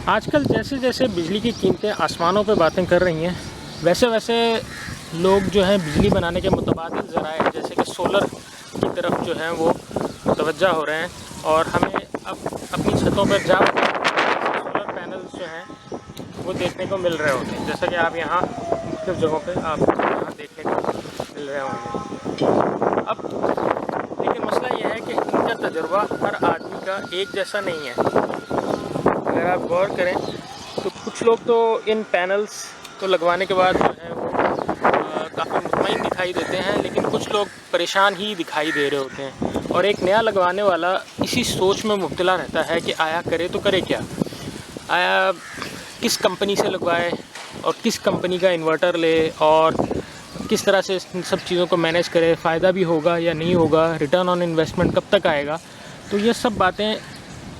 आजकल जैसे जैसे बिजली की कीमतें आसमानों पे बातें कर रही हैं, वैसे वैसे लोग जो हैं बिजली बनाने के मुतबादिल ज़राए जैसे कि सोलर की तरफ जो है वो मुतवज्जा हो रहे हैं। और हमें अब अपनी छतों पर सोलर पैनल्स जो हैं वो देखने को मिल रहे होते हैं, जैसा कि आप यहाँ मुख्तलिफ़ जगहों पे आप यहाँ देखने को मिल रहे होंगे। अब लेकिन मसला यह है कि इनका तजुर्बा हर आदमी का एक जैसा नहीं है। अगर आप गौर करें तो कुछ लोग तो इन पैनल्स को लगवाने के बाद जो है वो काफ़ी मुतमईन दिखाई देते हैं, लेकिन कुछ लोग परेशान ही दिखाई दे रहे होते हैं। और एक नया लगवाने वाला इसी सोच में मुब्तला रहता है कि आया करे तो करे क्या, आया किस कंपनी से लगवाए और किस कंपनी का इन्वर्टर ले और किस तरह से इन सब चीज़ों को मैनेज करे, फ़ायदा भी होगा या नहीं होगा, रिटर्न ऑन इन्वेस्टमेंट कब तक आएगा। तो ये सब बातें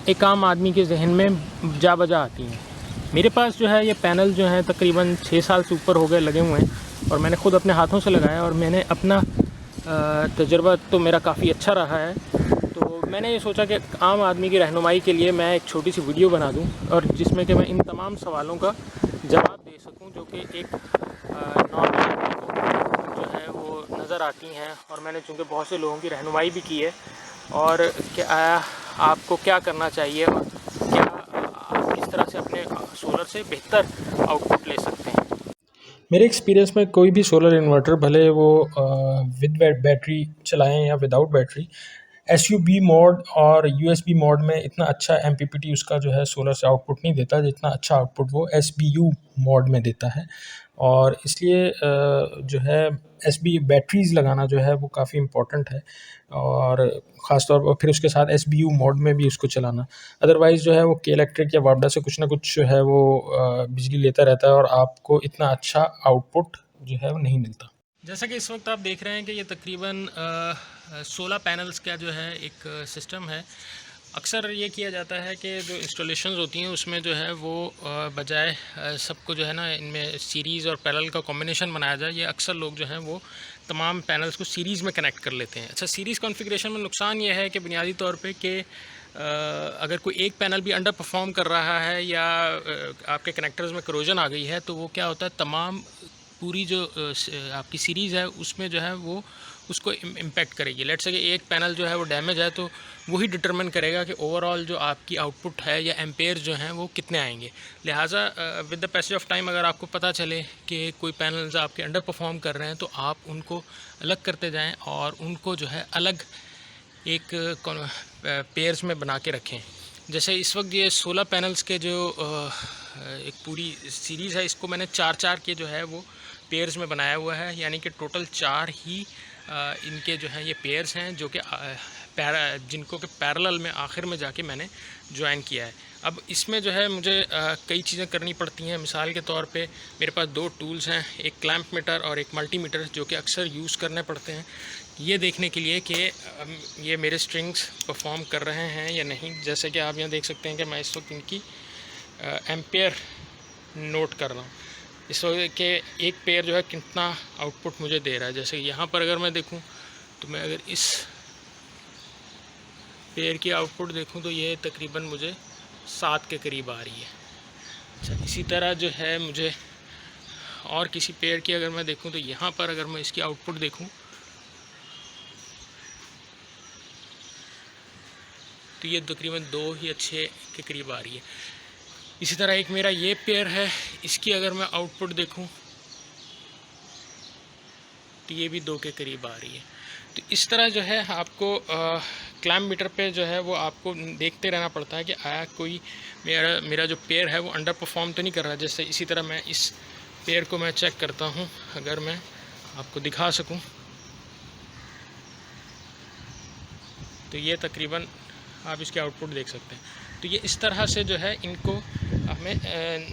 एक आम आदमी के जहन में जा बजा आती हैं। मेरे पास जो है ये पैनल जो है तकरीबन 6 साल से ऊपर हो गए लगे हुए हैं, और मैंने ख़ुद अपने हाथों से लगाया और मैंने अपना तजुर्बा तो मेरा काफ़ी अच्छा रहा है। तो मैंने ये सोचा कि आम आदमी की रहनुमाई के लिए मैं एक छोटी सी वीडियो बना दूं, और जिसमें कि मैं इन तमाम सवालों का जवाब दे सकूं जो कि एक नॉर्मल जो है वो नज़र आती हैं। और मैंने चूँकि बहुत से लोगों की रहनुमाई भी की है और क्या आपको क्या करना चाहिए और क्या आप किस तरह से अपने सोलर से बेहतर आउटपुट ले सकते हैं। मेरे एक्सपीरियंस में कोई भी सोलर इन्वर्टर भले वो विद बैटरी चलाएं या विदाउट बैटरी, SUB मोड और USB मोड में इतना अच्छा MPPT उसका जो है सोलर से आउटपुट नहीं देता जितना अच्छा आउटपुट वो SBU मोड में देता है। और इसलिए जो है SB बैटरीज़ लगाना जो है वो काफ़ी इम्पोर्टेंट है, और ख़ास तौर पर फिर उसके साथ SBU मोड में भी उसको चलाना। अदरवाइज़ जो है वो के इलेक्ट्रिक या वापडा से कुछ ना कुछ जो है वो बिजली लेता रहता है और आपको इतना अच्छा आउटपुट जो है वो नहीं मिलता। जैसा कि इस वक्त आप देख रहे हैं कि ये तकरीबन 16 पैनल्स का जो है एक सिस्टम है। अक्सर ये किया जाता है कि जो इंस्टॉलेशंस होती हैं उसमें जो है वो बजाय सबको जो है ना इनमें सीरीज़ और पैरेलल का कॉम्बिनेशन बनाया जाए, ये अक्सर लोग जो हैं वो तमाम पैनल्स को सीरीज़ में कनेक्ट कर लेते हैं। अच्छा, सीरीज़ कॉन्फ़िगरेशन में नुकसान ये है कि बुनियादी तौर पे कि अगर कोई एक पैनल भी अंडर परफॉर्म कर रहा है या आपके कनेक्टर्स में करोजन आ गई है तो वो क्या होता है, तमाम पूरी जो आपकी सीरीज़ है उसमें जो है वो उसको इम्पेक्ट करेगी। लेट्स से कि एक पैनल जो है वो डैमेज है तो वही डिटरमिन करेगा कि ओवरऑल जो आपकी आउटपुट है या एम्पेयर जो हैं वो कितने आएंगे। लिहाजा with the passage of time अगर आपको पता चले कि कोई पैनल्स आपके अंडर परफॉर्म कर रहे हैं तो आप उनको अलग करते जाएं और उनको जो है अलग एक पेयर्स में बना के रखें। जैसे इस वक्त ये 16 पैनल्स के जो एक पूरी सीरीज़ है, इसको मैंने 4-4 के जो है वो पेयर्स में बनाया हुआ है, यानी कि टोटल 4 ही इनके जो हैं ये पेयर्स हैं जो कि जिनको कि पैरेलल में आखिर में जाके मैंने ज्वाइन किया है। अब इसमें जो है मुझे कई चीज़ें करनी पड़ती हैं। मिसाल के तौर पे मेरे पास 2 टूल्स हैं, एक क्लैंप मीटर और एक मल्टीमीटर, जो कि अक्सर यूज़ करने पड़ते हैं ये देखने के लिए कि ये मेरे स्ट्रिंग्स परफॉर्म कर रहे हैं या नहीं। जैसे कि आप यहाँ देख सकते हैं कि मैं इस वक्त इनकी एम्पेयर नोट कर रहा हूँ, इस वक्त के एक पेयर जो है कितना आउटपुट मुझे दे रहा है। जैसे यहाँ पर अगर मैं देखूँ तो मैं अगर इस पेयर की आउटपुट देखूँ तो ये तकरीबन मुझे 7 के करीब आ रही है। अच्छा, इसी तरह जो है मुझे और किसी पेयर की अगर मैं देखूँ तो यहाँ पर अगर मैं इसकी आउटपुट देखूँ तो ये तकरीबन 2 ही अच्छे के करीब आ रही है। इसी तरह एक मेरा ये पेयर है, इसकी अगर मैं आउटपुट देखूं तो ये भी 2 के करीब आ रही है। तो इस तरह जो है आपको क्लैंप मीटर पे जो है वो आपको देखते रहना पड़ता है कि आया कोई मेरा जो पेयर है वो अंडर परफॉर्म तो नहीं कर रहा। जैसे इसी तरह मैं इस पेयर को मैं चेक करता हूं, अगर मैं आपको दिखा सकूं तो ये तकरीबन आप इसके आउटपुट देख सकते हैं। तो ये इस तरह से जो है इनको हमें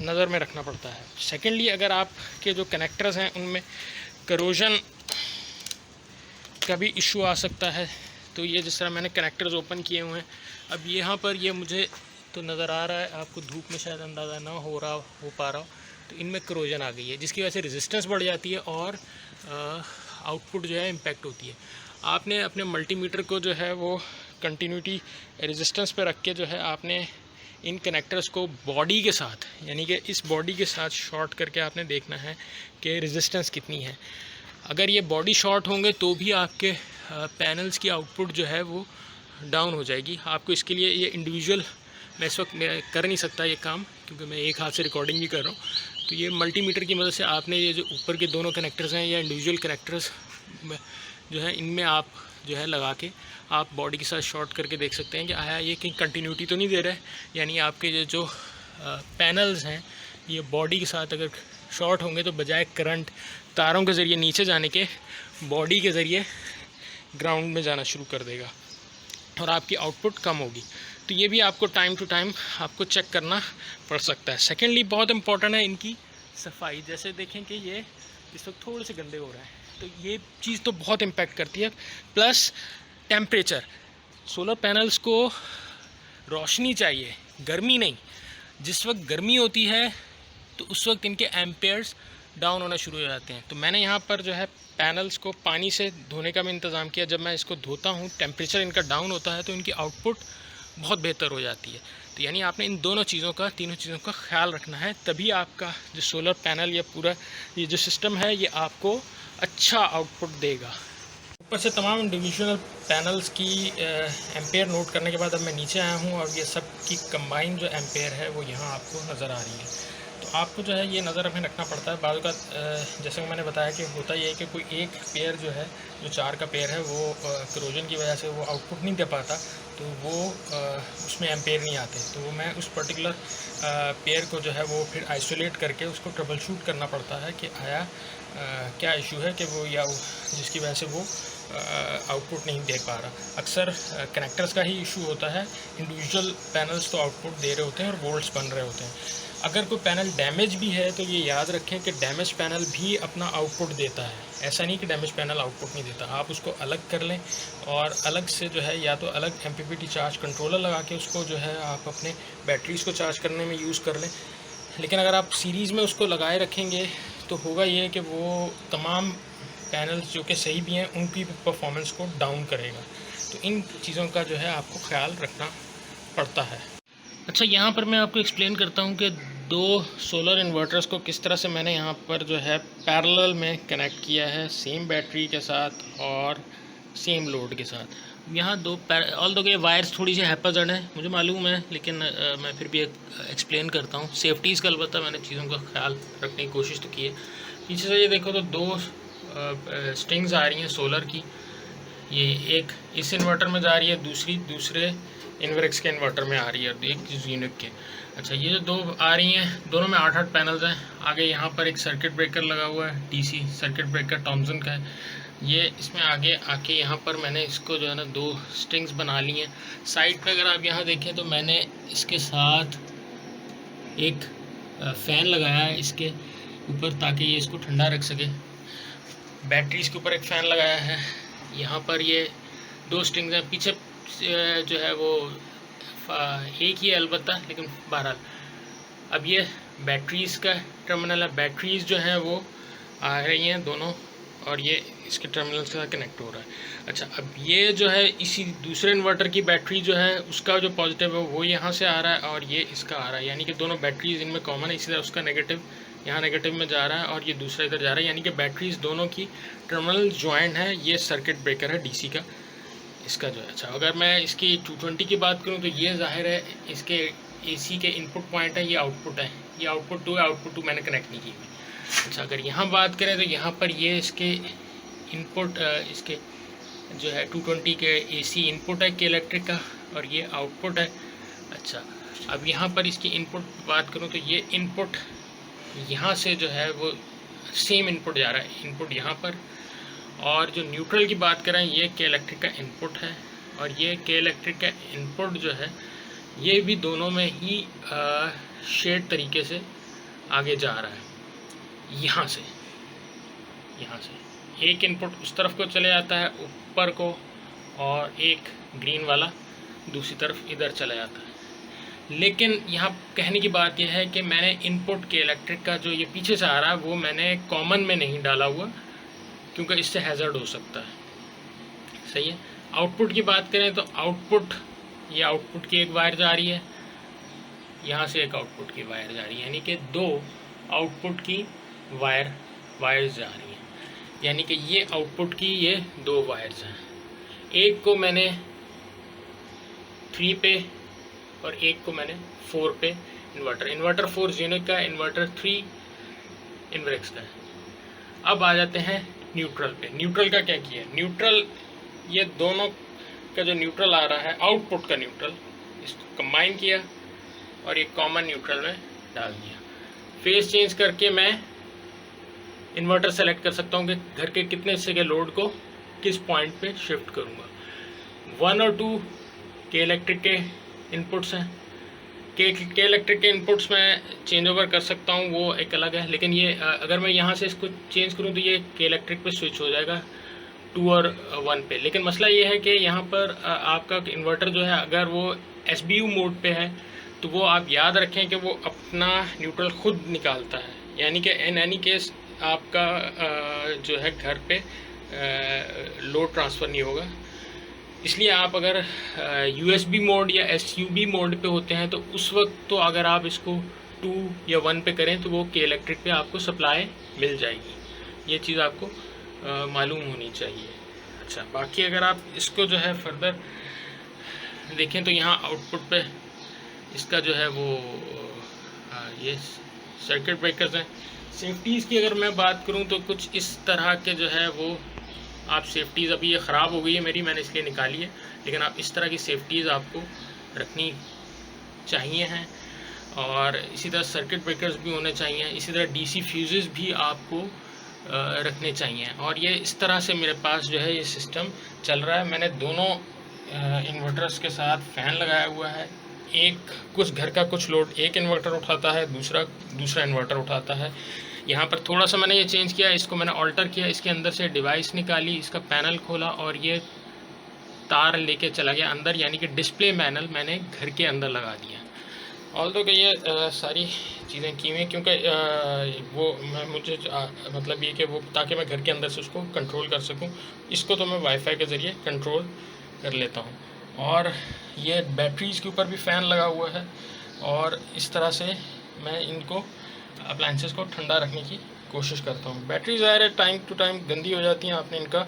नज़र में रखना पड़ता है। सेकेंडली, अगर आपके जो कनेक्टर्स हैं उनमें करोजन का भी इशू आ सकता है, तो ये जिस तरह मैंने कनेक्टर्स ओपन किए हुए हैं, अब यहाँ पर ये मुझे तो नज़र आ रहा है, आपको धूप में शायद अंदाज़ा ना हो पा रहा हो, तो इनमें करोजन आ गई है जिसकी वजह से रेजिस्टेंस बढ़ जाती है और आउटपुट जो है इम्पेक्ट होती है। आपने अपने मल्टीमीटर को जो है वो कंटिन्यूटी रेजिस्टेंस पे रख के जो है आपने इन कनेक्टर्स को बॉडी के साथ, यानी कि इस बॉडी के साथ शॉर्ट करके आपने देखना है कि रेजिस्टेंस कितनी है। अगर ये बॉडी शॉर्ट होंगे तो भी आपके पैनल्स की आउटपुट जो है वो डाउन हो जाएगी। आपको इसके लिए ये इंडिविजुअल, मैं इस वक्त मैं कर नहीं सकता ये काम क्योंकि मैं एक हाथ से रिकॉर्डिंग भी कर रहा हूँ, तो ये मल्टीमीटर की मदद से आपने ये जो ऊपर के दोनों कनेक्टर्स हैं या इंडिविजुअल कनेक्टर्स जो है इनमें आप जो है लगा के आप बॉडी के साथ शॉर्ट करके देख सकते हैं कि आया ये कहीं कंटिन्यूटी तो नहीं दे रहा है, यानी आपके ये जो पैनल्स हैं ये बॉडी के साथ अगर शॉर्ट होंगे तो बजाय करंट तारों के ज़रिए नीचे जाने के बॉडी के ज़रिए ग्राउंड में जाना शुरू कर देगा और आपकी आउटपुट कम होगी। तो ये भी आपको टाइम टू टाइम आपको चेक करना पड़ सकता है। सेकेंडली बहुत इंपॉर्टेंट है इनकी सफाई। जैसे देखें कि ये इस वक्त थोड़े से गंदे हो रहे हैं, तो ये चीज़ तो बहुत इम्पैक्ट करती है। प्लस टेम्परेचर, सोलर पैनल्स को रोशनी चाहिए, गर्मी नहीं। जिस वक्त गर्मी होती है तो उस वक्त इनके एम्पेयर्स डाउन होना शुरू हो जाते हैं। तो मैंने यहाँ पर जो है पैनल्स को पानी से धोने का भी इंतज़ाम किया। जब मैं इसको धोता हूँ टेम्परेचर इनका डाउन होता है तो इनकी आउटपुट बहुत बेहतर हो जाती है। तो यानी आपने इन दोनों चीज़ों का, तीनों चीज़ों का ख्याल रखना है, तभी आपका जो सोलर पैनल या पूरा ये जो सिस्टम है ये आपको अच्छा आउटपुट देगा। ऊपर से तमाम इंडिविजुअल पैनल्स की एम्पेयर नोट करने के बाद अब मैं नीचे आया हूँ और ये सब की कंबाइन जो एम्पेयर है वो यहाँ आपको नज़र आ रही है। तो आपको जो है ये नज़र हमें रखना पड़ता है। बाद का जैसे कि मैंने बताया कि होता ये है कि कोई एक पेयर जो है, जो 4 का पेयर है, वो करोजन की वजह से वो आउटपुट नहीं दे पाता, तो वो उसमें एम्पेयर नहीं आते। तो वो मैं उस पर्टिकुलर पेयर को जो है वो फिर आइसोलेट करके उसको ट्रबल शूट करना पड़ता है कि आया क्या इशू है कि वो या जिसकी वजह से वो आउटपुट नहीं दे पा रहा। अक्सर कनेक्टर्स का ही इशू होता है। इंडिविजुअल पैनल्स तो आउटपुट दे रहे होते हैं और वोल्ट्स बन रहे होते हैं। अगर कोई पैनल डैमेज भी है तो ये याद रखें कि डैमेज पैनल भी अपना आउटपुट देता है। ऐसा नहीं कि डैमेज पैनल आउटपुट नहीं देता। आप उसको अलग कर लें और अलग से जो है या तो अलग MPPT चार्ज कंट्रोलर लगा के उसको जो है आप अपने बैटरीज़ को चार्ज करने में यूज़ कर लें। लेकिन अगर आप सीरीज़ में उसको लगाए रखेंगे तो होगा ये कि वो तमाम पैनल्स जो कि सही भी हैं उनकी परफॉर्मेंस को डाउन करेगा। तो इन चीज़ों का जो है आपको ख्याल रखना पड़ता है। अच्छा, यहाँ पर मैं आपको एक्सप्लेन करता हूँ कि 2 सोलर इन्वर्टर्स को किस तरह से मैंने यहाँ पर जो है पैरेलल में कनेक्ट किया है, सेम बैटरी के साथ और सेम लोड के साथ। यहाँ 2 ऑल दो के वायर्स थोड़ी सी हैपाजर्ड है, मुझे मालूम है, लेकिन मैं फिर भी एक्सप्लेन करता हूँ। सेफ्टीज़ का अलबत्ता मैंने चीज़ों का ख्याल रखने की कोशिश तो की है। पीछे से ये देखो तो 2 स्ट्रिंग्स आ रही हैं सोलर की। ये एक इस इन्वर्टर में जा रही है, दूसरे इन्वर्क्स के इन्वर्टर में आ रही है, एक यूनिट के। अच्छा, ये जो 2 आ रही हैं दोनों में 8-8 पैनल्स हैं। आगे यहाँ पर एक सर्किट ब्रेकर लगा हुआ है, DC सर्किट ब्रेकर थॉमसन का है। ये इसमें आगे आके यहाँ पर मैंने इसको जो है ना 2 स्ट्रिंग्स बना ली हैं। साइड पे अगर आप यहाँ देखें तो मैंने इसके साथ एक फ़ैन लगाया है इसके ऊपर ताकि ये इसको ठंडा रख सके। बैटरीज़ के ऊपर एक फ़ैन लगाया है। यहाँ पर ये 2 स्ट्रिंग्स हैं। पीछे जो है वो एक ही है अलबत्ता, लेकिन बहरहाल अब ये बैटरीज़ का टर्मिनल है। बैटरीज़ जो हैं वो आ रही हैं दोनों और ये इसके टर्मिनल से कनेक्ट हो रहा है। अच्छा, अब ये जो है इसी दूसरे इन्वर्टर की बैटरी जो है उसका जो पॉजिटिव है वो यहाँ से आ रहा है और ये इसका आ रहा है, यानी कि दोनों बैटरीज़ इनमें कॉमन है। इसी तरह उसका नेगेटिव यहाँ नेगेटिव में जा रहा है और ये दूसरा इधर जा रहा है, यानी कि बैटरीज़ दोनों की टर्मिनल जॉइंट है। ये सर्किट ब्रेकर है DC का, इसका जो है। अच्छा, अगर मैं इसकी 220 की बात करूँ तो ये जाहिर है इसके AC के इनपुट पॉइंट है, ये आउटपुट है, ये आउटपुट 2 है, आउटपुट 2 मैंने कनेक्ट नहीं की हुई। अच्छा, अगर यहाँ बात करें तो यहाँ पर ये इसके इनपुट इसके जो है 220 के AC इनपुट है के इलेक्ट्रिक का और ये आउटपुट है। अच्छा, अब यहाँ पर इसकी इनपुट बात करूँ तो ये इनपुट यहाँ से जो है वो सेम इनपुट जा रहा है, इनपुट यहाँ पर। और जो न्यूट्रल की बात करें ये के इलेक्ट्रिक का इनपुट है और ये के इलेक्ट्रिक का इनपुट जो है ये भी दोनों में ही शेड तरीके से आगे जा रहा है। यहाँ से एक इनपुट उस तरफ को चले जाता है ऊपर को और एक ग्रीन वाला दूसरी तरफ इधर चला जाता है। लेकिन यहाँ कहने की बात यह है कि मैंने इनपुट के इलेक्ट्रिक का जो ये पीछे से आ रहा है वो मैंने कॉमन में नहीं डाला हुआ क्योंकि इससे हैज़र्ड हो सकता है। सही है। आउटपुट की बात करें तो आउटपुट, ये आउटपुट की एक वायर जा रही है यहाँ से एक आउटपुट की वायर जा रही है, यानी कि 2 आउटपुट की वायर्स जा रही हैं। यानी कि ये आउटपुट की ये 2 वायर्स हैं, एक को मैंने 3 पे और एक को मैंने 4 पे इन्वर्टर 4 ज़ीनिक का, इन्वर्टर 3 इन्वेक्स का है। अब आ जाते हैं न्यूट्रल पे। न्यूट्रल का क्या किया, न्यूट्रल ये दोनों का जो न्यूट्रल आ रहा है, आउटपुट का न्यूट्रल, इसको कंबाइन किया और एक कॉमन न्यूट्रल में डाल दिया। फेज चेंज करके मैं इन्वर्टर सेलेक्ट कर सकता हूँ कि घर के कितने हिस्से के लोड को किस पॉइंट पे शिफ्ट करूँगा। 1 और 2 के इलेक्ट्रिक के इनपुट्स हैं। के इलेक्ट्रिक के इनपुट्स में चेंज ओवर कर सकता हूँ, वो एक अलग है। लेकिन ये अगर मैं यहाँ से इसको चेंज करूँ तो ये के इलेक्ट्रिक पे स्विच हो जाएगा 2 और 1 पे। लेकिन मसला ये है कि यहाँ पर आपका इन्वर्टर जो है, अगर वो SBU मोड पे है तो वो आप याद रखें कि वो अपना न्यूट्रल खुद निकालता है। यानी कि इन एनी केस आपका जो है घर पे लोड ट्रांसफ़र नहीं होगा। इसलिए आप अगर USB मोड या SUB मोड पे होते हैं तो उस वक्त तो अगर आप इसको 2 या 1 पे करें तो वो के इलेक्ट्रिक पे आपको सप्लाई मिल जाएगी। ये चीज़ आपको मालूम होनी चाहिए। अच्छा, बाकी अगर आप इसको जो है फर्दर देखें तो यहाँ आउटपुट पे इसका जो है वो ये सर्किट ब्रेकर्स हैं। सेफ्टीज़ की अगर मैं बात करूँ तो कुछ इस तरह के जो है वो आप सेफ्टीज़, अभी ये ख़राब हो गई है मेरी, मैंने इसलिए निकाली है, लेकिन आप इस तरह की सेफ्टीज़ आपको रखनी चाहिए हैं। और इसी तरह सर्किट ब्रेकर्स भी होने चाहिए, इसी तरह DC फ्यूज़ेस भी आपको रखने चाहिए। और ये इस तरह से मेरे पास जो है ये सिस्टम चल रहा है। मैंने दोनों इन्वर्टर्स के साथ फ़ैन लगाया हुआ है। एक कुछ घर का कुछ लोड एक इन्वर्टर उठाता है, दूसरा इन्वर्टर उठाता है। यहाँ पर थोड़ा सा मैंने ये चेंज किया, इसको मैंने ऑल्टर किया, इसके अंदर से डिवाइस निकाली, इसका पैनल खोला और ये तार लेके चला गया अंदर, यानी कि डिस्प्ले पैनल मैंने घर के अंदर लगा दिया। ऑल्दो कि ये सारी चीज़ें की हुई क्योंकि वो मुझे मतलब ये कि वो ताकि मैं घर के अंदर से उसको कंट्रोल कर सकूं। इसको तो मैं वाईफाई के ज़रिए कंट्रोल कर लेता हूं। और ये बैटरीज़ के ऊपर भी फ़ैन लगा हुआ है और इस तरह से मैं इनको अप्लाइंसेस को ठंडा रखने की कोशिश करता हूँ। बैटरी ज़ाहिर है टाइम टू टाइम गंदी हो जाती हैं, आपने इनका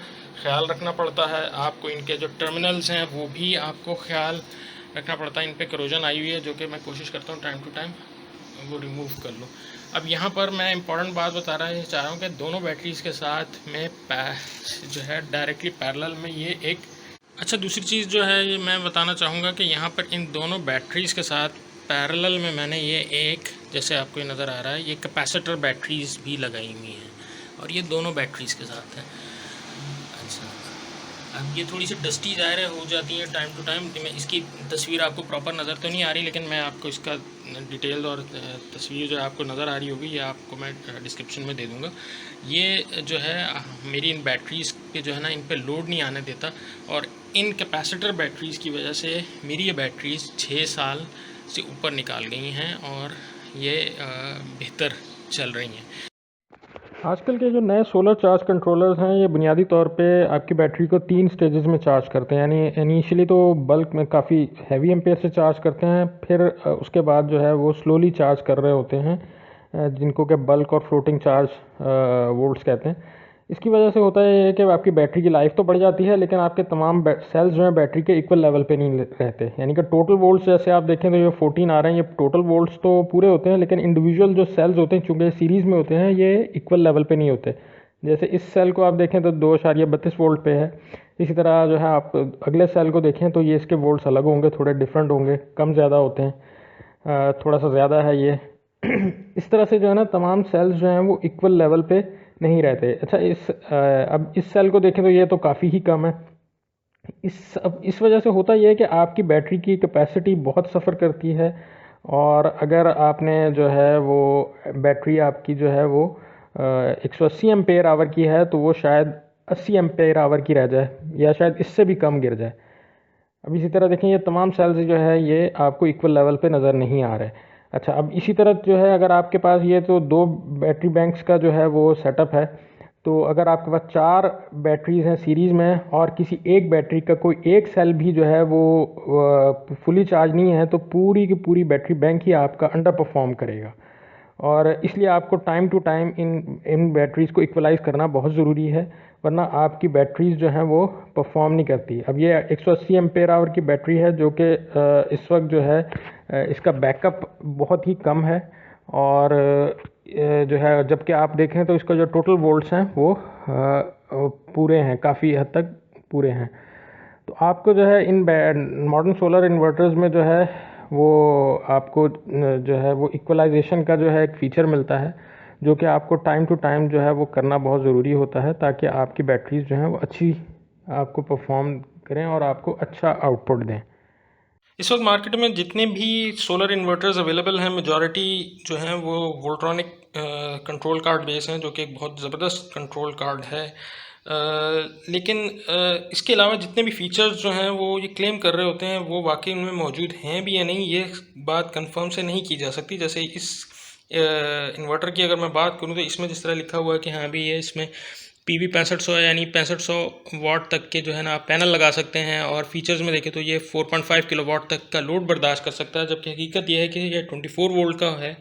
ख्याल रखना पड़ता है। आपको इनके जो टर्मिनल्स हैं वो भी आपको ख्याल रखना पड़ता है। इन पे करोजन आई हुई है जो कि मैं कोशिश करता हूँ टाइम टू टाइम वो रिमूव कर लूँ। अब यहाँ पर मैं इम्पॉर्टेंट बात बता रहा चाह रहा हूँ कि दोनों बैटरीज़ के साथ में जो है डायरेक्टली पैरेलल में ये एक अच्छा दूसरी चीज़ जो है ये मैं बताना चाहूँगा कि यहाँ पर इन दोनों बैटरीज़ के साथ पैरेलल में मैंने ये एक, जैसे आपको ये नज़र आ रहा है, ये कैपेसिटर बैटरीज़ भी लगाई हुई हैं और ये दोनों बैटरीज़ के साथ है। अच्छा, अब ये थोड़ी सी डस्टी ज़ाहिर है हो जाती है टाइम टू टाइम। मैं इसकी तस्वीर आपको प्रॉपर नज़र तो नहीं आ रही, लेकिन मैं आपको इसका डिटेल और तस्वीर जो आपको नज़र आ रही होगी ये आपको मैं डिस्क्रिप्शन में दे दूँगा। ये जो है मेरी इन बैटरीज़ पे जो है ना, इन पे लोड नहीं आने देता और इन कैपेसिटर बैटरीज़ की वजह से मेरी ये बैटरीज़ 6 साल से ऊपर निकाल गई हैं और ये बेहतर चल रही हैं। आजकल के जो नए सोलर चार्ज कंट्रोलर्स हैं ये बुनियादी तौर पे आपकी बैटरी को 3 स्टेजेस में चार्ज करते हैं। यानी इनिशियली तो बल्क में काफ़ी हैवी एम्पेयर से चार्ज करते हैं, फिर उसके बाद जो है वो स्लोली चार्ज कर रहे होते हैं, जिनको कि बल्क और फ्लोटिंग चार्ज वोल्ट्स कहते हैं। इसकी वजह से होता है कि आपकी बैटरी की लाइफ तो बढ़ जाती है, लेकिन आपके तमाम सेल्स जो हैं बैटरी के इक्वल लेवल पे नहीं रहते। यानी कि टोटल वोल्ट्स जैसे आप देखें तो ये 14 आ रहे हैं, ये टोटल वोल्ट्स तो पूरे होते हैं, लेकिन इंडिविजुअल जो सेल्स होते हैं चूँकि सीरीज़ में होते हैं ये इक्वल लेवल पे नहीं होते। जैसे इस सेल को आप देखें तो 2.32 वोल्ट पे है। इसी तरह जो है आप अगले सेल को देखें तो ये इसके वोल्ट्स अलग होंगे, थोड़े डिफरेंट होंगे, कम ज़्यादा होते हैं, थोड़ा सा ज़्यादा है ये। इस तरह से जो है ना तमाम सेल्स जो हैं वो इक्वल लेवल पे नहीं रहते। अच्छा, अब इस सेल को देखें तो ये तो काफ़ी ही कम है। अब इस वजह से होता यह है कि आपकी बैटरी की कैपेसिटी बहुत सफ़र करती है और अगर आपने जो है वो बैटरी आपकी जो है वो 180 एम्पेयर आवर की है तो वो शायद 80 एम्पेयर आवर की रह जाए या शायद इससे भी कम गिर जाए। अब इसी तरह देखें ये तमाम सेल्स जो है ये आपको इक्वल लेवल पे नज़र नहीं आ रहे। अच्छा, अब इसी तरह जो है अगर आपके पास ये तो 2 बैटरी बैंक्स का जो है वो सेटअप है तो अगर आपके पास 4 बैटरीज़ हैं सीरीज़ में और किसी एक बैटरी का कोई एक सेल भी जो है वो फुली चार्ज नहीं है, तो पूरी की पूरी बैटरी बैंक ही आपका अंडर परफॉर्म करेगा। और इसलिए आपको टाइम टू टाइम इन बैटरीज़ को इक्वलाइज़ करना बहुत ज़रूरी है, वरना आपकी बैटरीज़ जो हैं वो परफॉर्म नहीं करती। अब ये 180 एम्पेयर आवर की बैटरी है, जो कि इस वक्त जो है इसका बैकअप बहुत ही कम है, और जो है जबकि आप देखें तो इसका जो टोटल वोल्ट्स हैं वो पूरे हैं, काफ़ी हद तक पूरे हैं। तो आपको जो है इन मॉडर्न सोलर इन्वर्टर्स में जो है वो आपको जो है वो इक्वलाइजेशन का जो है एक फ़ीचर मिलता है, जो कि आपको टाइम टू टाइम जो है वो करना बहुत ज़रूरी होता है, ताकि आपकी बैटरीज़ जो हैं वो अच्छी आपको परफॉर्म करें और आपको अच्छा आउटपुट दें। इस वक्त मार्केट में जितने भी सोलर इन्वर्टर्स अवेलेबल हैं, मेजॉरिटी जो हैं वो वोल्ट्रॉनिक कंट्रोल कार्ड बेस हैं, जो कि एक बहुत ज़बरदस्त कंट्रोल कार्ड है। लेकिन इसके अलावा जितने भी फीचर्स जो हैं वो ये क्लेम कर रहे होते हैं, वो वाकई उनमें मौजूद हैं भी या नहीं, ये बात कंफर्म से नहीं की जा सकती। जैसे इस इन्वर्टर की अगर मैं बात करूँ तो इसमें जिस तरह लिखा हुआ है कि हाँ भी ये इसमें PV 6500 यानी 6500 वाट तक के जो है ना आप पैनल लगा सकते हैं, और फीचर्स में देखें तो ये 4.5 किलोवाट तक का लोड बर्दाश्त कर सकता है, जबकि हकीकत ये है कि ये 24 वोल्ट का है।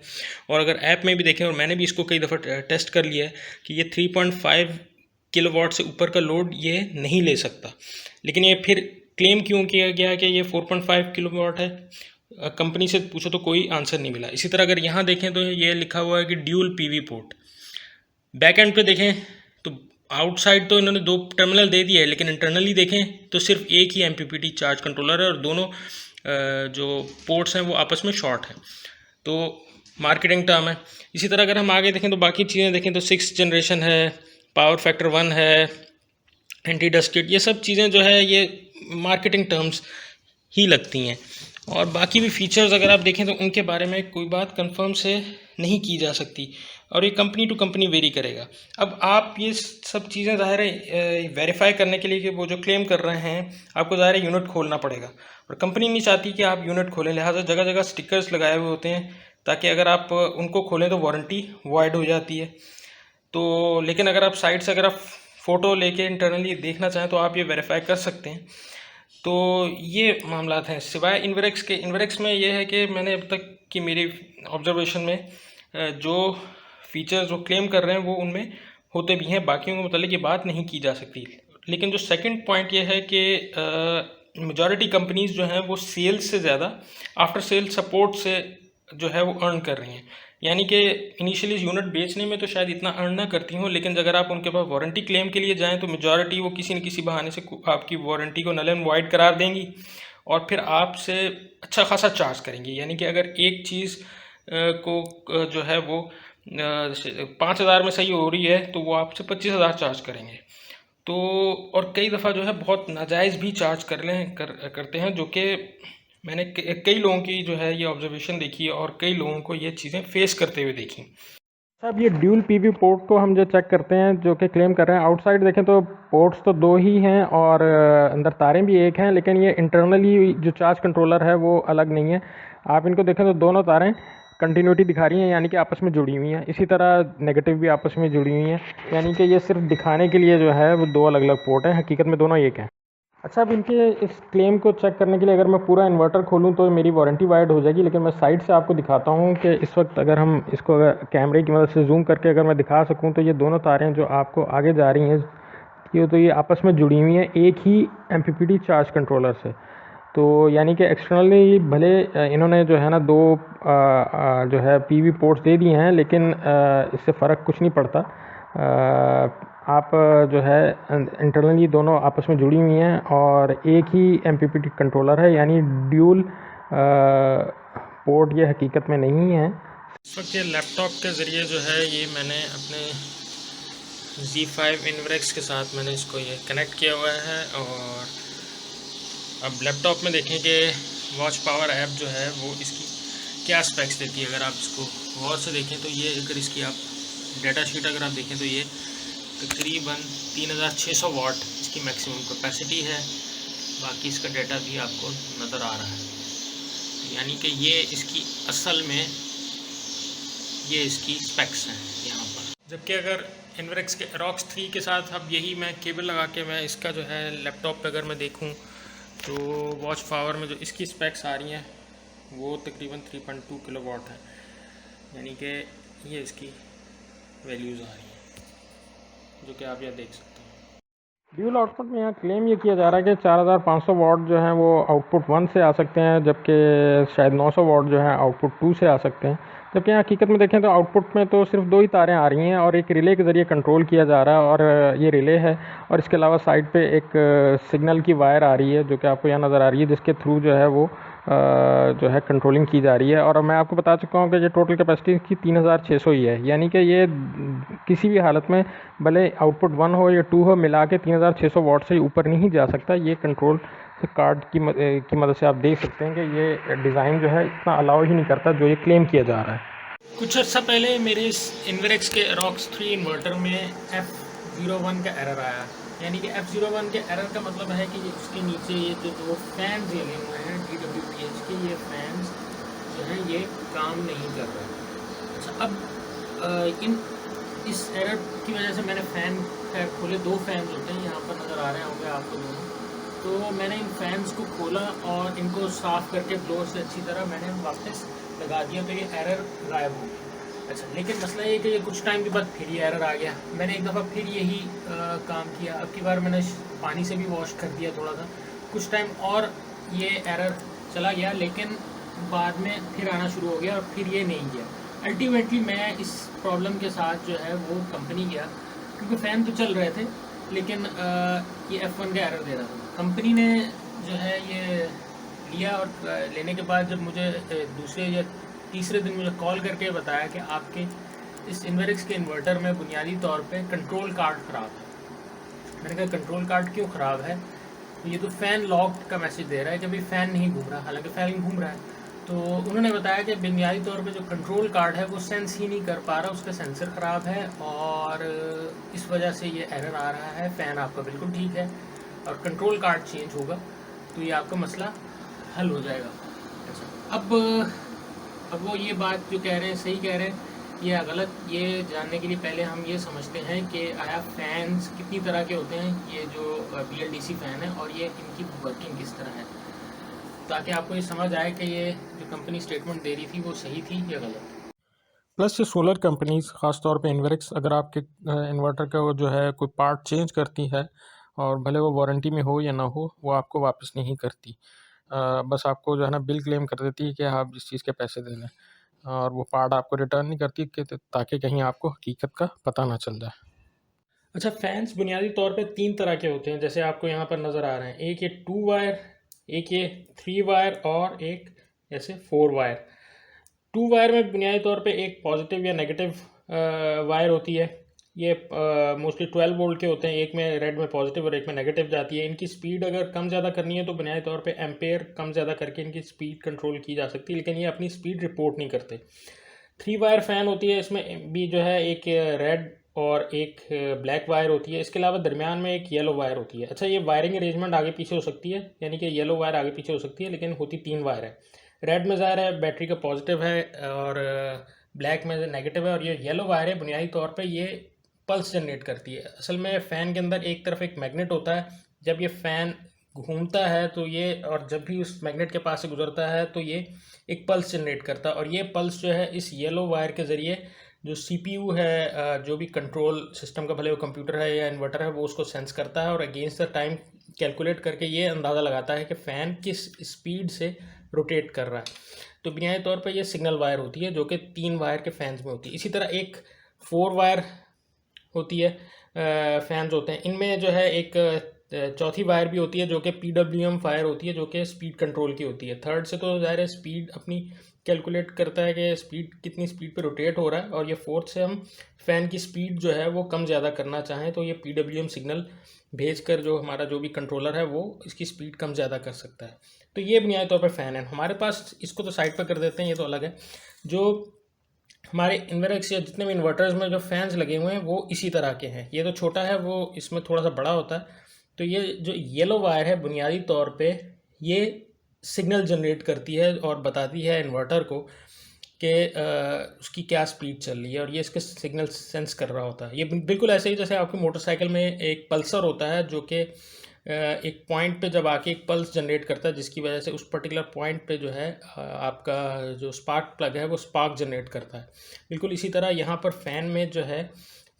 और अगर ऐप में भी देखें, और मैंने भी इसको कई दफ़ा टेस्ट कर लिया है, कि ये 3.5 किलोवाट से ऊपर का लोड ये नहीं ले सकता। लेकिन ये फिर क्लेम क्यों किया गया कि ये 4.5 किलोवाट है? कंपनी से पूछो तो कोई आंसर नहीं मिला। इसी तरह अगर यहाँ देखें तो ये लिखा हुआ है कि dual PV port. Back and पे देखें तो आउटसाइड तो इन्होंने 2 टर्मिनल दे दिए है, लेकिन इंटरनली देखें तो सिर्फ एक ही MPPT चार्ज कंट्रोलर है, और दोनों जो पोर्ट्स हैं वो आपस में शॉर्ट हैं। तो मार्केटिंग टर्म है। इसी तरह अगर हम आगे देखें तो बाकी चीज़ें देखें तो 6th जनरेशन है, पावर फैक्टर 1 है, एंटी डस्ट किट, ये सब चीज़ें जो है ये मार्केटिंग टर्म्स ही लगती हैं। और बाकी भी फीचर्स अगर आप देखें तो उनके बारे में कोई बात कंफर्म से नहीं की जा सकती, और ये कंपनी टू कंपनी वेरी करेगा। अब आप ये सब चीज़ें ज़ाहिर है वेरीफाई करने के लिए कि वो जो क्लेम कर रहे हैं, आपको ज़ाहिर है यूनिट खोलना पड़ेगा, और कंपनी नहीं चाहती कि आप यूनिट खोलें, लिहाजा जगह जगह स्टिकर्स लगाए हुए होते हैं, ताकि अगर आप उनको खोलें तो वारंटी वॉइड हो जाती है। तो लेकिन अगर आप साइट से अगर आप फ़ोटो लेके इंटरनली देखना चाहें तो आप ये वेरीफाई कर सकते हैं। तो ये मामला हैं। सिवाय इन्वेरेक्स के, इन्वेरेक्स में ये है कि मैंने अब तक की मेरी ऑब्जर्वेशन में जो फीचर्स जो क्लेम कर रहे हैं वो उनमें होते भी हैं, बाकियों के मतलब ये बात नहीं की जा सकती। लेकिन जो सेकंड पॉइंट ये है कि मेजॉरिटी कंपनीज़ जो हैं वो सेल्स से ज़्यादा आफ्टर सेल सपोर्ट से जो है वो अर्न कर रही हैं। यानी कि इनिशियली यूनिट बेचने में तो शायद इतना अर्न ना करती हों, लेकिन अगर आप उनके पास वारंटी क्लेम के लिए जाएं तो मेजॉरिटी वो किसी न किसी बहाने से आपकी वारंटी को नल एंड वाइड करार देंगी, और फिर आपसे अच्छा खासा चार्ज करेंगी। यानी कि अगर एक चीज़ को जो है वो 5,000 में सही हो रही है तो वो आपसे 25,000 चार्ज करेंगे। तो और कई दफ़ा जो है बहुत नाजायज़ भी चार्ज करते हैं, जो कि मैंने कई लोगों की जो है ये ऑब्जर्वेशन देखी है, और कई लोगों को ये चीज़ें फेस करते हुए देखी। अब ये ड्यूल PV पोर्ट को हम जो चेक करते हैं, जो कि क्लेम कर रहे हैं, आउटसाइड देखें तो पोर्ट्स तो 2 ही हैं और अंदर तारें भी एक हैं, लेकिन ये इंटरनली जो चार्ज कंट्रोलर है वो अलग नहीं है। आप इनको देखें तो दोनों तारें कंटिन्यूटी दिखा रही हैं, यानी कि आपस में जुड़ी हुई हैं। इसी तरह नेगेटिव भी आपस में जुड़ी हुई हैं, यानी कि ये सिर्फ दिखाने के लिए जो है वो 2 अलग अलग पोर्ट हैं, हकीकत में दोनों एक हैं। अच्छा, अब इनके इस क्लेम को चेक करने के लिए अगर मैं पूरा इन्वर्टर खोलूँ तो मेरी वारंटी वाइड हो जाएगी, लेकिन मैं साइड से आपको दिखाता हूँ कि इस वक्त अगर हम इसको अगर कैमरे की मदद से जूम करके अगर मैं दिखा सकूँ तो ये दोनों तारें जो आपको आगे जा रही हैं ये आपस में जुड़ी हुई हैं एक ही MPPT चार्ज कंट्रोलर से। तो यानी कि एक्सटर्नली भले इन्होंने जो है ना 2 जो है PV पोर्ट्स दे दिए हैं, लेकिन इससे फ़र्क कुछ नहीं पड़ता। आप जो है इंटरनली दोनों आपस में जुड़ी हुई हैं और एक ही MPPT कंट्रोलर है, यानी ड्यूल पोर्ट ये हकीकत में नहीं है। इस वक्त ये लैपटॉप के ज़रिए जो है ये मैंने अपने Z5 इन्वेरेक्स के साथ मैंने इसको ये कनेक्ट किया हुआ है, और अब लैपटॉप में देखें कि वॉच पावर ऐप जो है वो इसकी क्या स्पेक्स देती है। अगर आप इसको गौर से देखें तो ये अगर इसकी आप डाटा शीट अगर आप देखें तो ये तकरीबन 3600 वाट इसकी मैक्सिमम कैपेसिटी है। बाकी इसका डाटा भी आपको नज़र आ रहा है, यानी कि ये इसकी असल में ये इसकी स्पेक्स हैं यहाँ पर। जबकि अगर इन्वर्क्स के रॉक्स 3 के साथ अब यही मैं केबल लगा के मैं इसका जो है लैपटॉप पे अगर मैं देखूं तो वॉच पावर में जो इसकी स्पेक्स आ रही हैं वो तकरीबन 3.2 किलोवाट है, यानी कि ये इसकी वैल्यूज़ आ रही हैं जो कि आप यहाँ देख सकते हैं। ड्यूल आउटपुट में यहाँ क्लेम ये किया जा रहा है कि 4500 वाट जो हैं वो आउटपुट 1 से आ सकते हैं, जबकि शायद 900 वाट जो है आउटपुट 2 से आ सकते हैं। जबकि यहाँ हकीकत में देखें तो आउटपुट में तो सिर्फ 2 ही तारें आ रही हैं और एक रिले के ज़रिए कंट्रोल किया जा रहा है, और ये रिले है। और इसके अलावा साइड पे एक सिग्नल की वायर आ रही है जो कि आपको यहाँ नज़र आ रही है, जिसके थ्रू जो है वो जो है कंट्रोलिंग की जा रही है। और मैं आपको बता चुका हूँ कि ये टोटल कैपेसिटी इसकी 3600 ही है, यानी कि ये किसी भी हालत में भले आउटपुट 1 हो या 2 हो, मिला के 3600 वाट से ऊपर नहीं जा सकता। ये कंट्रोल कार्ड की मदद से आप देख सकते हैं कि ये डिज़ाइन जो है इतना अलाउ ही नहीं करता जो ये क्लेम किया जा रहा है। कुछ अर्सा पहले मेरे इस इन्वर्क्स के रॉक्स 3 इन्वर्टर में F01 का एरर आया, यानी कि F01 के एरर का मतलब है कि उसके नीचे ये जो वो फैंस लगे हुए हैं DWPH के, ये फैंस जो हैं ये काम नहीं कर रहे। अच्छा, अब इस एरर की वजह से मैंने फ़ैन खोले, 2 फैंस होते हैं यहाँ पर नज़र आ रहे होंगे आपको दोनों, तो मैंने इन फैंस को खोला और इनको साफ़ करके ब्लोअर से अच्छी तरह मैंने वापस लगा दिया, तो ये एरर गायब हो गया। अच्छा, लेकिन मसला ये कि ये कुछ टाइम के बाद फिर ये एरर आ गया। मैंने एक दफ़ा फिर यही काम किया, अब की बार मैंने पानी से भी वॉश कर दिया थोड़ा सा, कुछ टाइम और ये एरर चला गया, लेकिन बाद में फिर आना शुरू हो गया और फिर ये नहीं गया। अल्टीमेटली मैं इस प्रॉब्लम के साथ जो है वो कंपनी गया, क्योंकि फ़ैन तो चल रहे थे लेकिन ये F1 का एरर दे रहा था। कंपनी ने जो है ये लिया और लेने के बाद जब मुझे दूसरे या तीसरे दिन मुझे कॉल करके बताया कि आपके इस इन्वर्क्स के इन्वर्टर में बुनियादी तौर पे कंट्रोल कार्ड ख़राब है। मैंने कहा कंट्रोल कार्ड क्यों ख़राब है? तो ये तो फ़ैन लॉक्ड का मैसेज दे रहा है कि भाई फ़ैन नहीं घूम रहा, हालांकि फ़ैन घूम रहा है। तो उन्होंने बताया कि बुनियादी तौर पे जो कंट्रोल कार्ड है वो सेंस ही नहीं कर पा रहा, उसका सेंसर ख़राब है और इस वजह से ये एरर आ रहा है। फ़ैन आपका बिल्कुल ठीक है और कंट्रोल कार्ड चेंज होगा तो ये आपका मसला हल हो जाएगा। अच्छा, अब वो ये बात जो कह रहे हैं सही कह रहे हैं या गलत, ये जानने के लिए पहले हम ये समझते हैं कि आया फ़ैन्स कितनी तरह के होते हैं, ये जो BLDC फ़ैन है, और ये इनकी वर्किंग किस तरह है, ताकि आपको ये समझ आए कि ये जो कंपनी स्टेटमेंट दे रही थी वो सही थी या गलत। प्लस ये सोलर कंपनीज़ ख़ास तौर पे इन्वर्क्स अगर आपके इन्वर्टर का जो है कोई पार्ट चेंज करती है और भले वो वारंटी में हो या ना हो, वो आपको वापस नहीं करती। बस आपको जो है ना बिल क्लेम कर देती है कि आप जिस चीज़ के पैसे दे दें, और वो पार्ट आपको रिटर्न नहीं करती कि ताकि कहीं आपको हकीकत का पता ना चल जाए। अच्छा, फैंस बुनियादी तौर पे 3 तरह के होते हैं, जैसे आपको यहाँ पर नज़र आ रहे हैं। एक ये 2 वायर, एक ये 3 वायर और एक ऐसे 4 वायर। 2 वायर में बुनियादी तौर पे एक पॉजिटिव या नेगेटिव वायर होती है। ये मोस्टली 12 वोल्ट के होते हैं, एक में रेड में पॉजिटिव और एक में नेगेटिव जाती है। इनकी स्पीड अगर कम ज़्यादा करनी है तो बुनियादी तौर पे एम्पेयर कम ज़्यादा करके इनकी स्पीड कंट्रोल की जा सकती है, लेकिन ये अपनी स्पीड रिपोर्ट नहीं करते। 3 वायर फ़ैन होती है, इसमें भी जो है एक रेड और एक ब्लैक वायर होती है, इसके अलावा दरमियान में एक येलो वायर होती है। अच्छा, ये वायरिंग अरेंजमेंट आगे पीछे हो सकती है, यानी कि येलो वायर आगे पीछे हो सकती है, लेकिन होती 3 वायर है। रेड में ज़ाहिर है बैटरी का पॉजिटिव है और ब्लैक में नेगेटिव है, और ये येलो वायर है बुनियादी तौर पे ये पल्स जनरेट करती है। असल में फ़ैन के अंदर एक तरफ एक मैग्नेट होता है, जब ये फ़ैन घूमता है तो ये, और जब भी उस मैग्नेट के पास से गुजरता है तो ये एक पल्स जनरेट करता है, और ये पल्स जो है इस येलो वायर के ज़रिए जो CPU है, जो भी कंट्रोल सिस्टम का, भले वो कंप्यूटर है या इन्वर्टर है, वो उसको सेंस करता है और अगेंस्ट द टाइम कैलकुलेट करके ये अंदाज़ा लगाता है कि फ़ैन किस स्पीड से रोटेट कर रहा है। तो बुनियादी तौर पर ये सिग्नल वायर होती है जो कि 3 वायर के फैंस में होती है। इसी तरह एक 4 वायर होती है, फैंस होते हैं। इनमें जो है एक चौथी वायर भी होती है जो कि PWM वायर होती है, जो कि स्पीड कंट्रोल की होती है। थर्ड से तो ज़ाहिर है स्पीड अपनी कैलकुलेट करता है कि स्पीड कितनी स्पीड पे रोटेट हो रहा है, और ये फोर्थ से हम फ़ैन की स्पीड जो है वो कम ज़्यादा करना चाहें तो ये PWM सिग्नल भेजकर जो हमारा जो भी कंट्रोलर है वो इसकी स्पीड कम ज़्यादा कर सकता है। तो ये बुनियादी तौर पर फ़ैन है हमारे पास। इसको तो साइड पर कर देते हैं, ये तो अलग है। जो हमारे इन्वर्क्स या जितने भी इन्वर्टर्स में जो फैंस लगे हुए हैं वो इसी तरह के हैं। ये तो छोटा है, वो इसमें थोड़ा सा बड़ा होता है। तो ये जो येलो वायर है बुनियादी तौर पे ये सिग्नल जनरेट करती है और बताती है इन्वर्टर को कि उसकी क्या स्पीड चल रही है, और ये इसके सिग्नल सेंस कर रहा होता है। ये बिल्कुल ऐसे ही जैसे आपकी मोटरसाइकिल में एक पल्सर होता है जो कि एक पॉइंट पे जब आके एक पल्स जनरेट करता है, जिसकी वजह से उस पर्टिकुलर पॉइंट पे जो है आपका जो स्पार्क प्लग है वो स्पार्क जनरेट करता है। बिल्कुल इसी तरह यहाँ पर फ़ैन में जो है,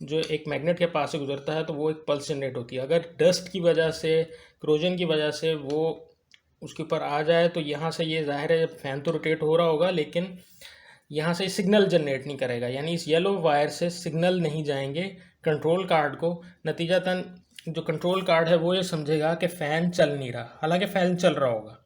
जो एक मैग्नेट के पास से गुजरता है तो वो एक पल्स जनरेट होती है। अगर डस्ट की वजह से, क्रोजन की वजह से वो उसके ऊपर आ जाए तो यहाँ से ये ज़ाहिर है फ़ैन तो रोटेट हो रहा होगा, लेकिन यहाँ से सिग्नल जनरेट नहीं करेगा, यानी इस येलो वायर से सिग्नल नहीं जाएंगे कंट्रोल कार्ड को। नतीजतन जो कंट्रोल कार्ड है वो ये समझेगा कि फ़ैन चल नहीं रहा, हालांकि फ़ैन चल रहा होगा।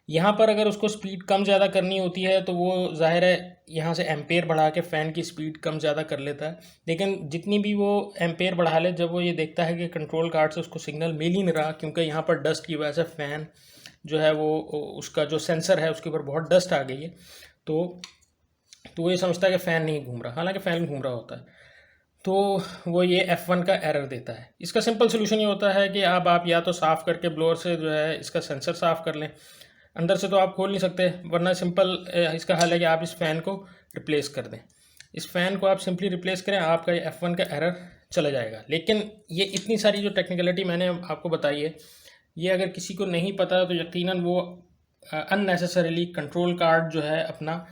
यहाँ पर अगर उसको स्पीड कम ज़्यादा करनी होती है तो वो ज़ाहिर है यहाँ से एम्पेयर बढ़ा के फ़ैन की स्पीड कम ज़्यादा कर लेता है, लेकिन जितनी भी वो एम्पेयर बढ़ा ले, जब वो ये देखता है कि कंट्रोल कार्ड से उसको सिग्नल मिल ही नहीं रहा, क्योंकि यहाँ पर डस्ट की वजह से फ़ैन जो है वो उसका जो सेंसर है उसके ऊपर बहुत डस्ट आ गई है, तो ये समझता है कि फ़ैन नहीं घूम रहा, हालांकि फ़ैन घूम रहा होता है। तो वो ये F1 का एरर देता है। इसका सिंपल सोल्यूशन ये होता है कि अब आप या तो साफ़ करके ब्लोअर से जो है इसका सेंसर साफ़ कर लें, अंदर से तो आप खोल नहीं सकते, वरना सिंपल इसका हल है कि आप इस फ़ैन को रिप्लेस कर दें। इस फ़ैन को आप सिंपली रिप्लेस करें, आपका ये F1 का एरर चला जाएगा। लेकिन ये इतनी सारी जो टेक्निकलिटी मैंने आपको बताई है, ये अगर किसी को नहीं पता तो यकीनन वो अननेसेसरीली कंट्रोल कार्ड जो है अपना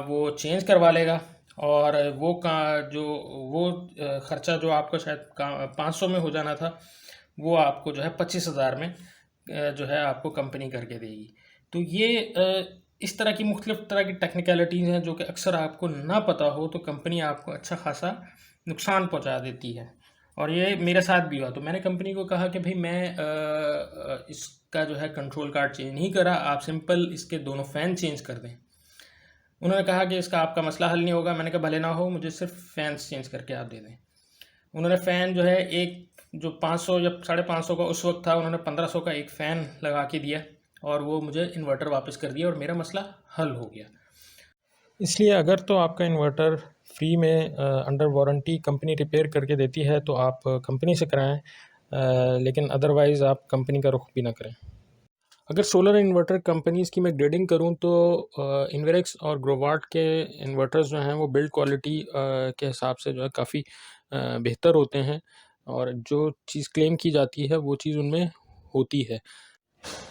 वो चेंज करवा लेगा, और वो ख़र्चा जो आपका शायद 500 में हो जाना था, वो आपको जो है 25,000 में जो है आपको कंपनी करके देगी। तो ये इस तरह की मुख्तलिफ़ तरह की टेक्निकलिटीज़ हैं जो कि अक्सर आपको ना पता हो तो कंपनी आपको अच्छा खासा नुकसान पहुंचा देती है, और ये मेरे साथ भी हुआ। तो मैंने कंपनी को कहा कि भाई मैं इसका जो है कंट्रोल कार्ड चेंज नहीं करा, आप सिंपल इसके दोनों फ़ैन चेंज कर दें। उन्होंने कहा कि इसका आपका मसला हल नहीं होगा। मैंने कहा भले ना हो, मुझे सिर्फ फ़ैन्स चेंज करके आप दे दें। उन्होंने फ़ैन जो है एक जो 500 या 550 का उस वक्त था, उन्होंने 1500 का एक फ़ैन लगा के दिया, और वो मुझे इन्वर्टर वापस कर दिया और मेरा मसला हल हो गया। इसलिए अगर तो आपका इन्वर्टर फ्री में अंडर वारंटी कंपनी रिपेयर करके देती है तो आप कंपनी से कराएं, लेकिन अदरवाइज़ आप कंपनी का रुख भी ना करें। अगर सोलर इन्वर्टर कंपनीज़ की मैं ग्रेडिंग करूं तो इन्वेरेक्स और ग्रोवाट के इन्वर्टर्स जो हैं वो बिल्ड क्वालिटी के हिसाब से जो है काफ़ी बेहतर होते हैं, और जो चीज़ क्लेम की जाती है वो चीज़ उनमें होती है।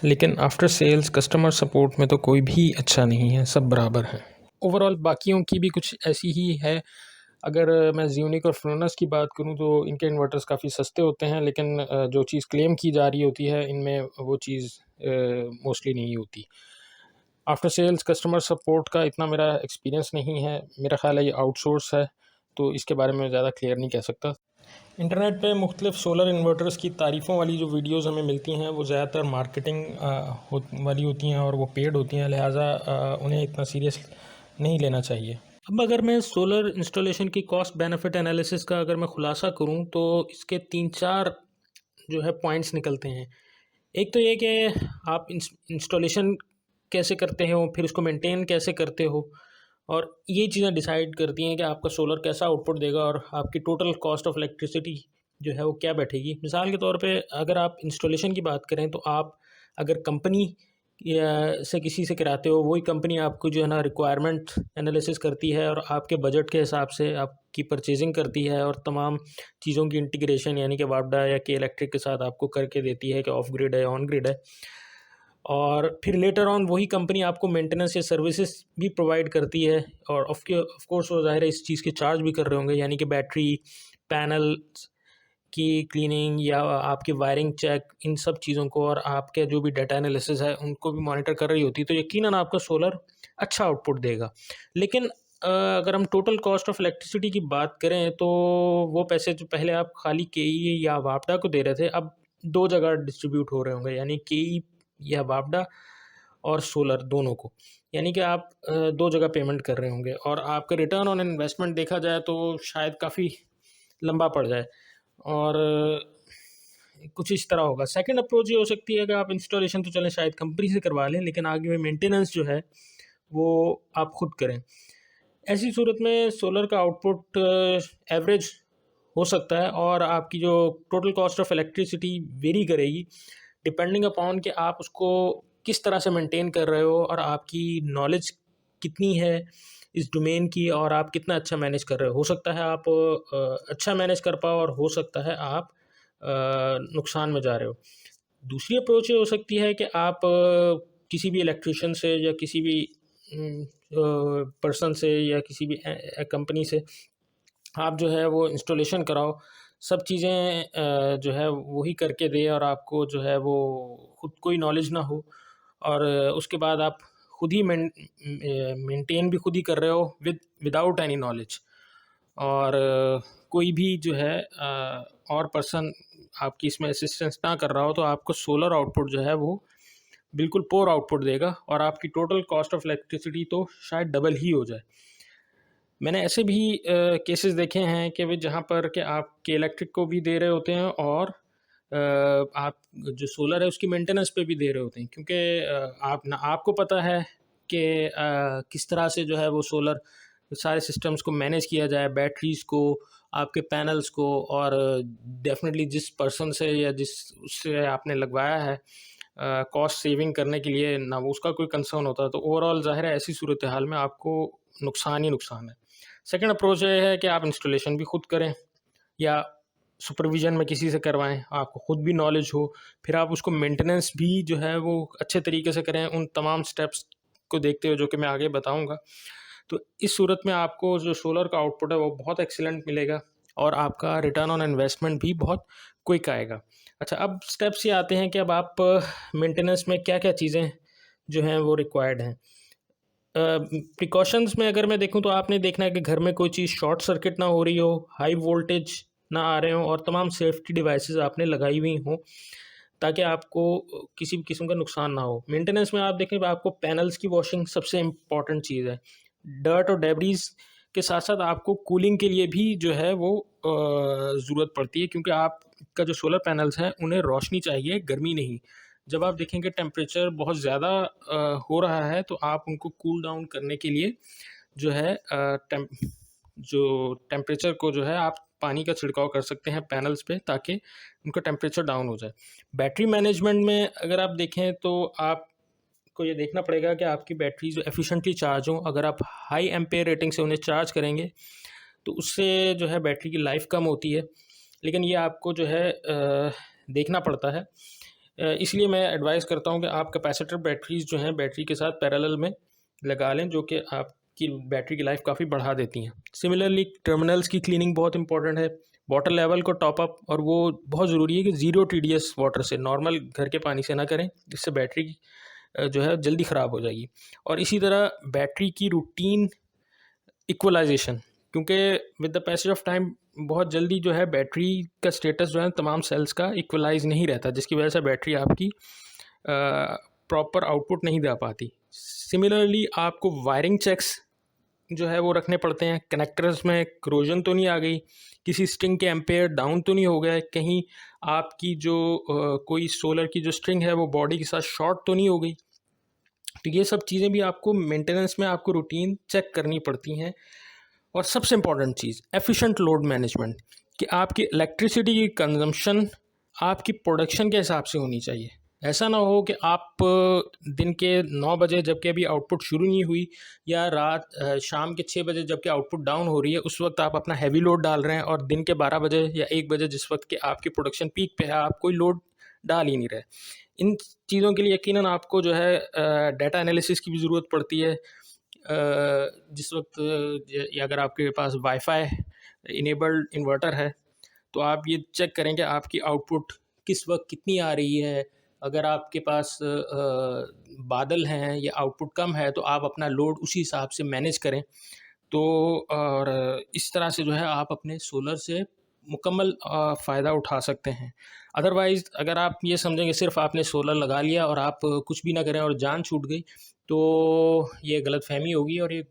लेकिन आफ्टर सेल्स कस्टमर सपोर्ट में तो कोई भी अच्छा नहीं है, सब बराबर हैं। ओवरऑल बाकियों की भी कुछ ऐसी ही है। अगर मैं ज़्यूनिक और फ्रोनस की बात करूं तो इनके इन्वर्टर्स काफ़ी सस्ते होते हैं, लेकिन जो चीज़ क्लेम की जा रही होती है इनमें वो चीज़ मोस्टली नहीं होती। आफ्टर सेल्स कस्टमर सपोर्ट का इतना मेरा एक्सपीरियंस नहीं है, मेरा ख़्याल है ये आउटसोर्स है, तो इसके बारे में ज़्यादा क्लियर नहीं कह सकता। इंटरनेट पे मुख्तलिफ़ सोलर इन्वर्टर्स की तारीफ़ों वाली जो वीडियोस हमें मिलती हैं वो ज़्यादातर मार्केटिंग वाली होती हैं और वो पेड होती हैं, लिहाजा उन्हें इतना सीरियस नहीं लेना चाहिए। अब अगर मैं सोलर इंस्टॉलेशन की कॉस्ट बेनिफिट एनालिसिस का अगर मैं ख़ुलासा करूं तो इसके 3-4 जो है पॉइंट्स निकलते हैं। एक तो ये कि आप इंस्टॉलेशन कैसे करते हो, फिर उसको मेंटेन कैसे करते हो, और ये चीज़ें डिसाइड करती हैं कि आपका सोलर कैसा आउटपुट देगा और आपकी टोटल कॉस्ट ऑफ इलेक्ट्रिसिटी जो है वो क्या बैठेगी। मिसाल के तौर पे अगर आप इंस्टॉलेशन की बात करें तो आप अगर कंपनी या से किसी से कराते हो, वही कंपनी आपको जो है ना रिक्वायरमेंट एनालिसिस करती है और आपके बजट के हिसाब से आपकी परचेजिंग करती है, और तमाम चीज़ों की इंटीग्रेशन यानी कि वापडा या के इलेक्ट्रिक के साथ आपको करके देती है कि ऑफ ग्रिड है, ऑन ग्रिड है। और फिर लेटर ऑन वही कंपनी आपको मेंटेनेंस या सर्विसेज भी प्रोवाइड करती है, और ऑफ कोर्स वो ज़ाहिर है इस चीज़ के चार्ज भी कर रहे होंगे, यानी कि बैटरी पैनल की क्लीनिंग या आपकी वायरिंग चेक, इन सब चीज़ों को, और आपके जो भी डाटा एनालिसिस है उनको भी मॉनिटर कर रही होती है, तो यकीनन आपका सोलर अच्छा आउटपुट देगा। लेकिन अगर हम टोटल कॉस्ट ऑफ इलेक्ट्रिसिटी की बात करें तो वो पैसे जो पहले आप खाली केई या वापडा को दे रहे थे, अब 2 जगह डिस्ट्रीब्यूट हो रहे होंगे, यानी केई या वापडा और सोलर दोनों को, यानी कि आप 2 जगह पेमेंट कर रहे होंगे, और आपका रिटर्न ऑन इन्वेस्टमेंट देखा जाए तो शायद काफ़ी लंबा पड़ जाए, और कुछ इस तरह होगा। सेकंड अप्रोच ये हो सकती है कि आप इंस्टॉलेशन तो चलें शायद कंपनी से करवा लें, लेकिन आगे में मेंटेनेंस जो है वो आप खुद करें। ऐसी सूरत में सोलर का आउटपुट एवरेज हो सकता है, और आपकी जो total cost of electricity very करेगी डिपेंडिंग अपॉन कि आप उसको किस तरह से मेंटेन कर रहे हो और आपकी नॉलेज कितनी है, इस डोमेन की और आप कितना अच्छा मैनेज कर रहे हो सकता है आप अच्छा मैनेज कर पाओ और हो सकता है आप नुकसान में जा रहे हो। दूसरी अप्रोच ये हो सकती है कि आप किसी भी इलेक्ट्रिशियन से या किसी भी पर्सन से या किसी भी कंपनी से आप जो है वो इंस्टॉलेशन कराओ, सब चीज़ें जो है वही करके दे और आपको जो है वो खुद कोई नॉलेज ना हो, और उसके बाद आप खुद ही मेंटेन भी खुद ही कर रहे हो विदाउट एनी नॉलेज, और कोई भी जो है और पर्सन आपकी इसमें असिस्टेंस ना कर रहा हो, तो आपको सोलर आउटपुट जो है वो बिल्कुल पोर आउटपुट देगा और आपकी टोटल कॉस्ट ऑफ इलेक्ट्रिसिटी तो शायद डबल ही हो जाए। मैंने ऐसे भी केसेस देखे हैं कि वे जहाँ पर कि आपके इलेक्ट्रिक को भी दे रहे होते हैं और आप जो सोलर है उसकी मेंटेनेंस पे भी दे रहे होते हैं, क्योंकि आप ना आपको पता है कि किस तरह से जो है वो सोलर सारे सिस्टम्स को मैनेज किया जाए, बैटरीज़ को, आपके पैनल्स को, और डेफिनेटली जिस पर्सन से या जिस उससे आपने लगवाया है कॉस्ट सेविंग करने के लिए ना वो उसका कोई कंसर्न होता है, तो ओवरऑल ज़ाहिर है ऐसी सूरत हाल में आपको नुकसान ही नुकसान है। सेकंड अप्रोच ये है कि आप इंस्टॉलेशन भी खुद करें या सुपरविज़न में किसी से करवाएं, आपको खुद भी नॉलेज हो, फिर आप उसको मेंटेनेंस भी जो है वो अच्छे तरीके से करें उन तमाम स्टेप्स को देखते हुए जो कि मैं आगे बताऊंगा। तो इस सूरत में आपको जो सोलर का आउटपुट है वो बहुत एक्सीलेंट मिलेगा और आपका रिटर्न ऑन इन्वेस्टमेंट भी बहुत क्विक आएगा। अच्छा, अब स्टेप्स ये आते हैं कि अब आप मेंटेनेंस में क्या क्या चीज़ें जो हैं वो रिक्वायर्ड हैं। प्रिकॉशंस में अगर मैं देखूं तो आपने देखना है कि घर में कोई चीज़ शॉर्ट सर्किट ना हो रही हो, हाई वोल्टेज ना आ रहे हो, और तमाम सेफ्टी डिवाइसेस आपने लगाई हुई हों ताकि आपको किसी भी किस्म का नुकसान ना हो। मेंटेनेंस में आप देखें आपको पैनल्स की वॉशिंग सबसे इम्पॉर्टेंट चीज़ है। डर्ट और डेब्रीज के साथ साथ आपको कूलिंग के लिए भी जो है वो ज़रूरत पड़ती है, क्योंकि आपका जो सोलर पैनल्स हैं उन्हें रोशनी चाहिए, गर्मी नहीं। जब आप देखेंगे टेम्परेचर बहुत ज़्यादा हो रहा है तो आप उनको कूल डाउन करने के लिए जो है जो टेम्परेचर को जो है आप पानी का छिड़काव कर सकते हैं पैनल्स पे ताकि उनका टेम्परेचर डाउन हो जाए। बैटरी मैनेजमेंट में अगर आप देखें तो आपको ये देखना पड़ेगा कि आपकी बैटरी जो एफिशिएंटली चार्ज हो। अगर आप हाई एम्पेयर रेटिंग से उन्हें चार्ज करेंगे तो उससे जो है बैटरी की लाइफ कम होती है, लेकिन ये आपको जो है देखना पड़ता है। इसलिए मैं एडवाइस करता हूँ कि आप कैपेसिटर बैटरीज जो हैं बैटरी के साथ पैरेलल में लगा लें, जो कि आपकी बैटरी की लाइफ काफ़ी बढ़ा देती हैं। सिमिलरली टर्मिनल्स की क्लीनिंग बहुत इंपॉर्टेंट है, वाटर लेवल को टॉप अप, और वो बहुत ज़रूरी है कि ज़ीरो TDS वाटर से, नॉर्मल घर के पानी से ना करें, जिससे बैटरी जो है जल्दी ख़राब हो जाएगी। और इसी तरह बैटरी की रूटीन इक्वलाइजेशन, क्योंकि with the passage of time बहुत जल्दी जो है बैटरी का स्टेटस जो है तमाम सेल्स का इक्वलाइज नहीं रहता, जिसकी वजह से बैटरी आपकी प्रॉपर आउटपुट नहीं दे पाती। सिमिलरली आपको वायरिंग चेक्स जो है वो रखने पड़ते हैं। कनेक्टर्स में क्रोजन तो नहीं आ गई, किसी स्ट्रिंग के एम्पेयर डाउन तो नहीं हो गया, कहीं आपकी जो कोई सोलर की जो स्ट्रिंग है वो बॉडी के साथ शॉर्ट तो नहीं हो गई। तो ये सब चीज़ें भी आपको मेंटेनेंस में आपको रूटीन चेक करनी पड़ती हैं। और सबसे इम्पॉर्टेंट चीज़ एफिशिएंट लोड मैनेजमेंट, कि आपकी इलेक्ट्रिसिटी की कंजम्पशन आपकी प्रोडक्शन के हिसाब से होनी चाहिए। ऐसा ना हो कि आप दिन के 9 बजे जबकि अभी आउटपुट शुरू नहीं हुई, या रात शाम के 6 बजे जबकि आउटपुट डाउन हो रही है, उस वक्त आप अपना हैवी लोड डाल रहे हैं, और दिन के 12 बजे या 1 बजे जिस वक्त के आपकी प्रोडक्शन पीक पे है आप कोई लोड डाल ही नहीं रहे। इन चीज़ों के लिए यकीनन आपको जो है डाटा एनालिसिस की भी ज़रूरत पड़ती है। जिस वक्त अगर आपके पास वाईफाई इनेबल्ड इन्वर्टर है तो आप ये चेक करें कि आपकी आउटपुट किस वक्त कितनी आ रही है। अगर आपके पास बादल हैं या आउटपुट कम है तो आप अपना लोड उसी हिसाब से मैनेज करें। तो और इस तरह से जो है आप अपने सोलर से मुकम्मल फ़ायदा उठा सकते हैं। अदरवाइज़ अगर आप ये समझेंगे सिर्फ आपने सोलर लगा लिया और आप कुछ भी ना करें और जान छूट गई, तो ये गलतफ़हमी होगी और ये